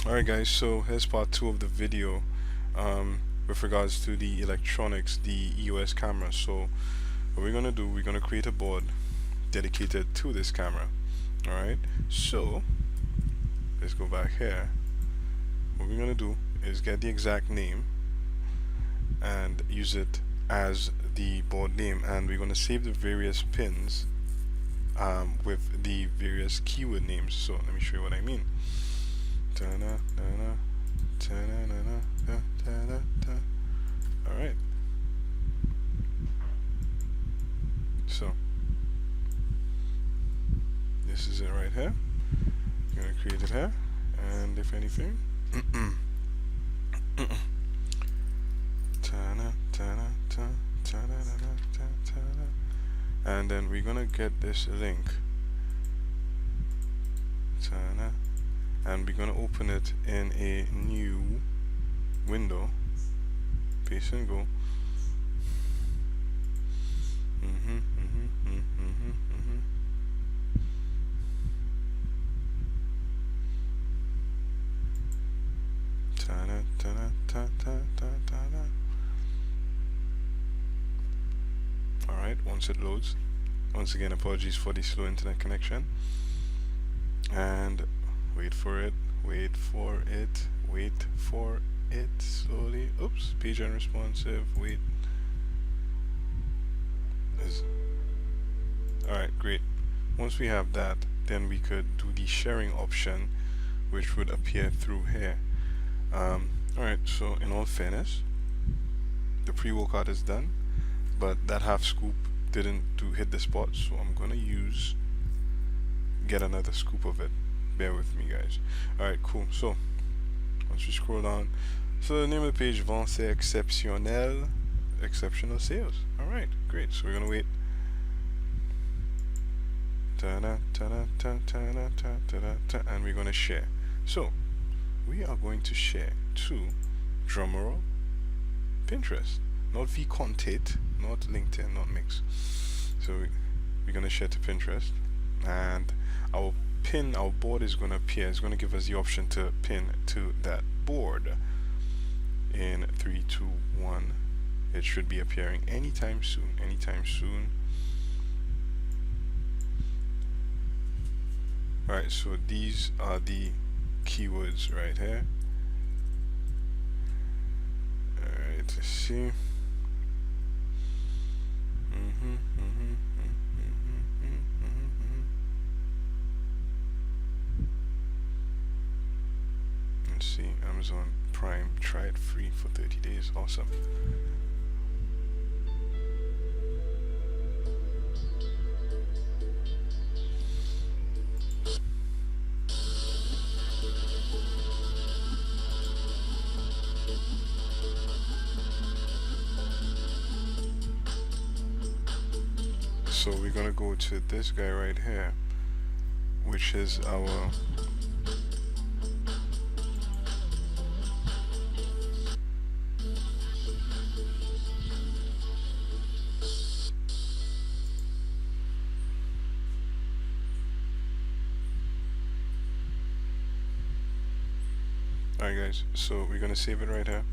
Alright guys, so here's part 2 of the video with regards to the electronics, the EOS camera. So what we're gonna do, we're gonna create a board dedicated to this camera. Alright, so let's go back here. What we're gonna do is get the exact name and use it as the board name, and we're gonna save the various pins with the various keyword names. So let me show you what I mean. Alright, so this is it right here. I'm gonna create it here, and if anything, and then we're gonna get this link, and we're gonna open it in a new window. Paste and go. Alright, once it loads, once again apologies for the slow internet connection, and wait for it, wait for it, wait for it slowly. Oops, page unresponsive, wait. Alright, great. Once we have that, then we could do the sharing option, which would appear through here. Alright, so in all fairness, the pre-workout is done, but that half scoop didn't hit the spot, so I'm gonna get another scoop of it. Bear with me, guys. Alright, cool. So once we scroll down, so the name of the page, Vente Exceptionnel, exceptional sales. Alright, great. So we're gonna wait. And we're gonna share. So we are going to share to, drumroll, Pinterest, not vContent, not LinkedIn, not Mix. So we're gonna share to Pinterest, and our board is gonna appear. It's gonna give us the option to pin to that board. In 3, 2, 1, it should be appearing anytime soon. Anytime soon. Alright, so these are the keywords right here. Alright, let's see. Let's see, Amazon Prime, try it free for 30 days. Awesome. So we're gonna go to this guy right here, which is our alright guys, so we're gonna save it right here.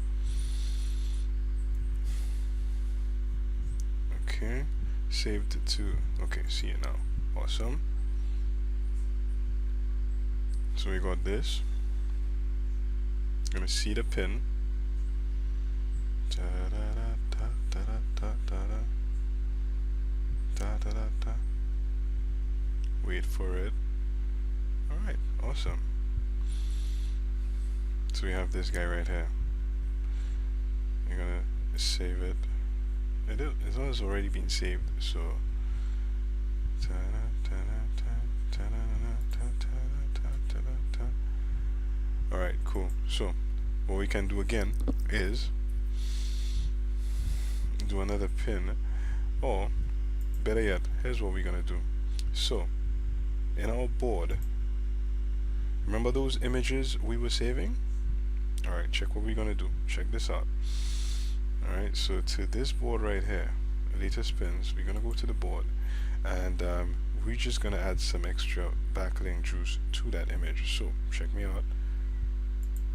Okay, saved it to, okay, see it now. Awesome. So we got this. Gonna see the pin. Wait for it. Alright, awesome. So we have this guy right here. You're gonna save it. It has already been saved, so alright, cool. So what we can do again is do another pin, or better yet, here's what we're gonna do. So in our board, remember those images we were saving? Alright, check what we're gonna do. Check this out. Alright, so to this board right here, latest pins, we're gonna go to the board, and we're just gonna add some extra backlink juice to that image. So check me out.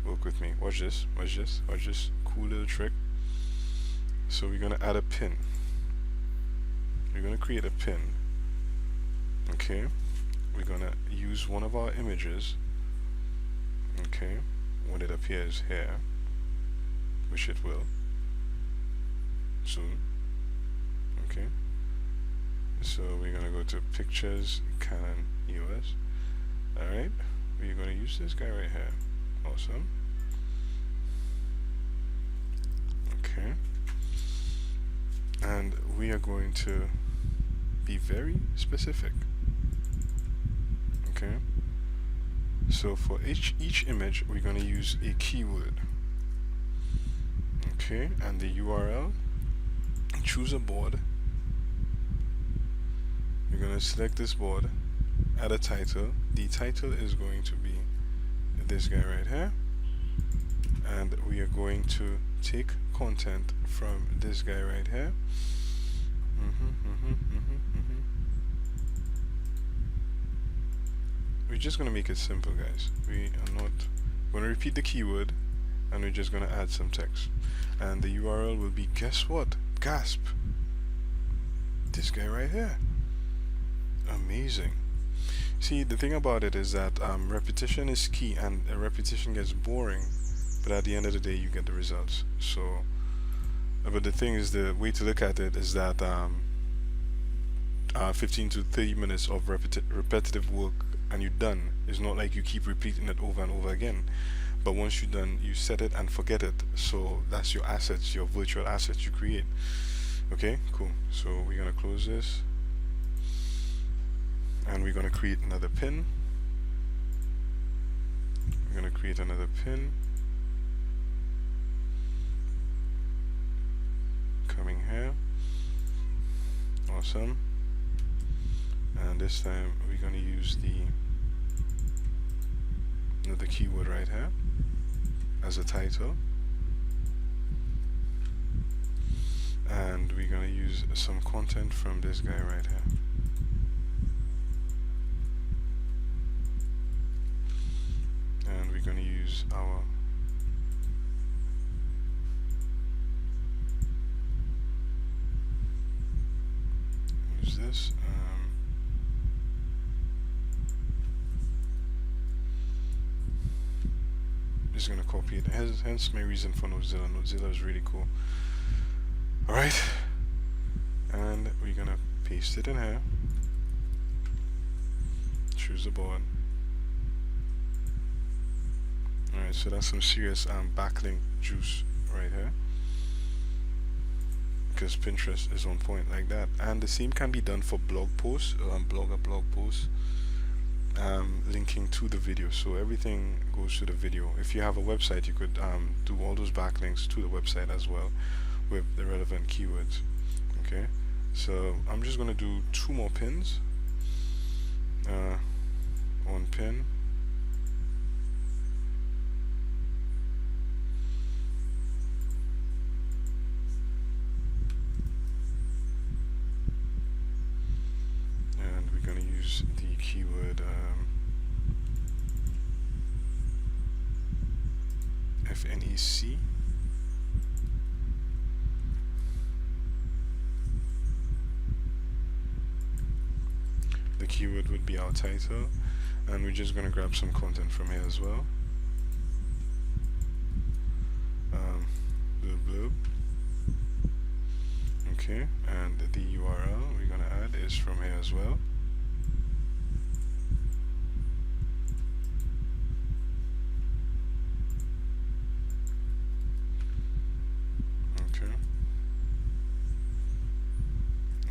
work with me. Watch this, watch this, watch this cool little trick. So we're gonna add a pin. We're gonna create a pin. Okay, we're gonna use one of our images. Okay, when it appears here, which it will soon. Okay, so we're gonna go to Pictures, Canon EOS. Alright, we're gonna use this guy right here. Awesome. Okay, and we are going to be very specific. Okay, so for each image we're going to use a keyword. Okay, and the URL, choose a board. We're going to select this board, add a title. The title is going to be this guy right here, and we are going to take content from this guy right here. We're just going to make it simple, guys. We are not going to repeat the keyword, and we're just going to add some text. And the URL will be, guess what? Gasp! This guy right here. Amazing. See, the thing about it is that repetition is key, and repetition gets boring, but at the end of the day you get the results. So but the thing is, the way to look at it is that 15 to 30 minutes of repetitive work and you're done. It's not like you keep repeating it over and over again, but once you're done, you set it and forget it. So that's your assets, your virtual assets you create. Okay, cool. So we're gonna close this, and we're gonna create another pin. We're gonna create another pin. Coming here. Awesome. And this time we're gonna use another keyword right here as a title, and we're gonna use some content from this guy right here. And we're gonna use our this. Just gonna copy it. Hence my reason for Notezilla. Notezilla is really cool. Alright, and we're gonna paste it in here. Choose the board. Alright, so that's some serious backlink juice right here, because Pinterest is on point like that. And the same can be done for blog posts, blog posts, linking to the video. So everything goes to the video. If you have a website, you could do all those backlinks to the website as well with the relevant keywords. Okay, so I'm just gonna do 2 more pins. One pin. And we're gonna use the keyword FNEC. The keyword would be our title, and we're just going to grab some content from here as well. Blurb. Okay, and the URL we're going to add is from here as well. Okay,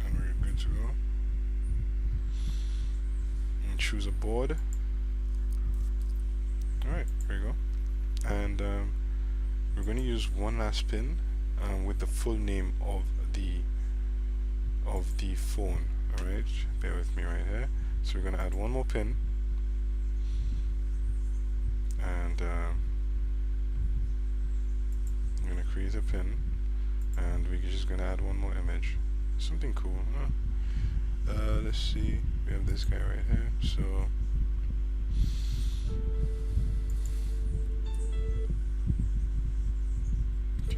and we're good to go. And choose a board. Alright, there you go. And we're going to use one last pin with the full name of the phone. Alright, bear with me right here. So we're going to add one more pin, and I'm going to create a pin, and we're just going to add one more image, something cool. Let's see, we have this guy right here. So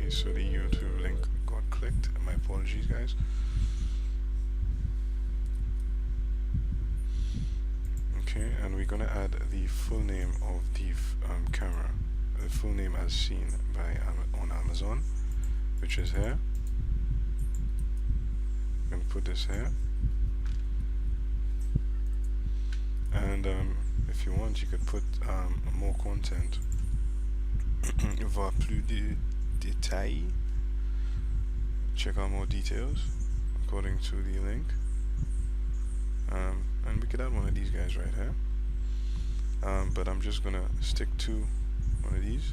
Okay, so the YouTube link got clicked. My apologies, guys. Okay, and we're gonna add the full name of the camera, the full name as seen by on Amazon, which is here. I'm gonna put this here, and if you want, you could put more content. Voir plus de détails. Check out more details according to the link. And we could add one of these guys right here. But I'm just gonna stick to one of these.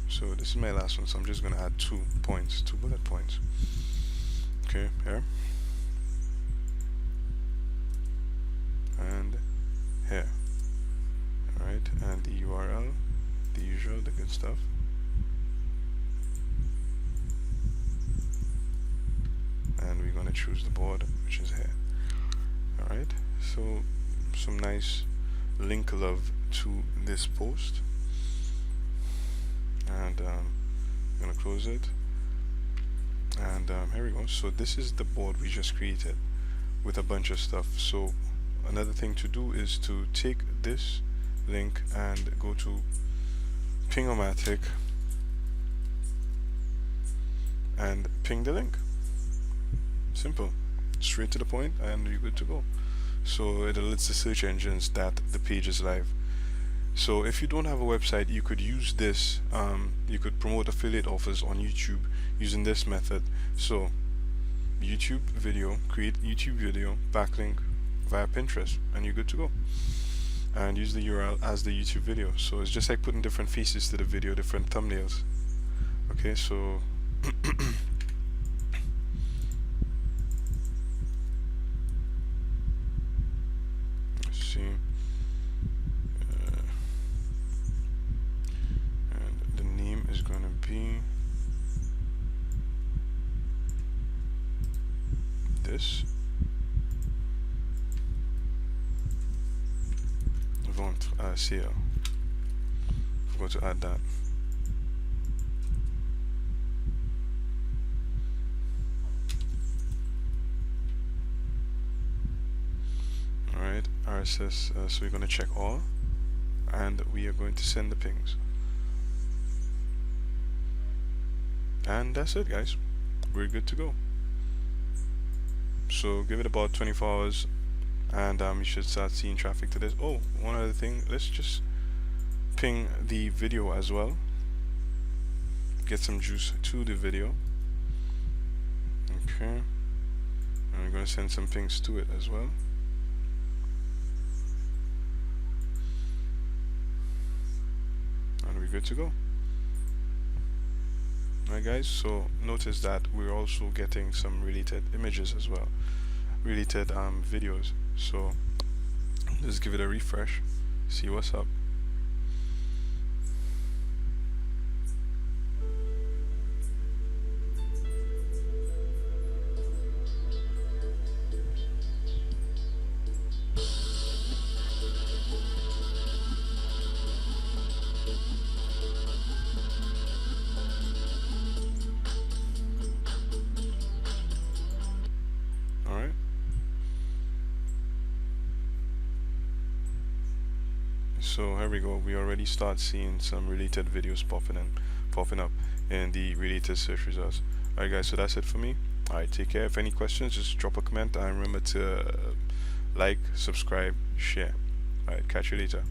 So this is my last one, so I'm just gonna add 2 points, 2 bullet points. Okay, here. And here. Alright, and the URL, the usual, the good stuff. And we're gonna choose the board, which is here. Alright, so some nice link love to this post. And I'm gonna close it. And here we go. So this is the board we just created with a bunch of stuff. So another thing to do is to take this link and go to Ping-O-Matic and ping the link. Simple, straight to the point, and you're good to go. So it alerts the search engines that the page is live. So if you don't have a website, you could use this. You could promote affiliate offers on YouTube using this method. So YouTube video, create YouTube video, backlink via Pinterest, and you're good to go. And use the URL as the YouTube video. So it's just like putting different faces to the video, different thumbnails. Okay, so let's see. And the name is going to be this. Ventre CL. Forgot to add that. Alright, RSS, so we're going to check all, and we are going to send the pings. And that's it, guys. We're good to go. So give it about 24 hours, and you should start seeing traffic to this. Oh, one other thing, let's just ping the video as well, get some juice to the video. Okay, and we're going to send some pings to it as well. And we're good to go. Alright guys, so notice that we're also getting some related images as well, related videos. So let's give it a refresh, see what's up. Alright. So here we go, we already start seeing some related videos popping up in the related search results. Alright guys, so that's it for me. Alright, take care. If any questions, just drop a comment, and remember to like, subscribe, share. Alright, catch you later.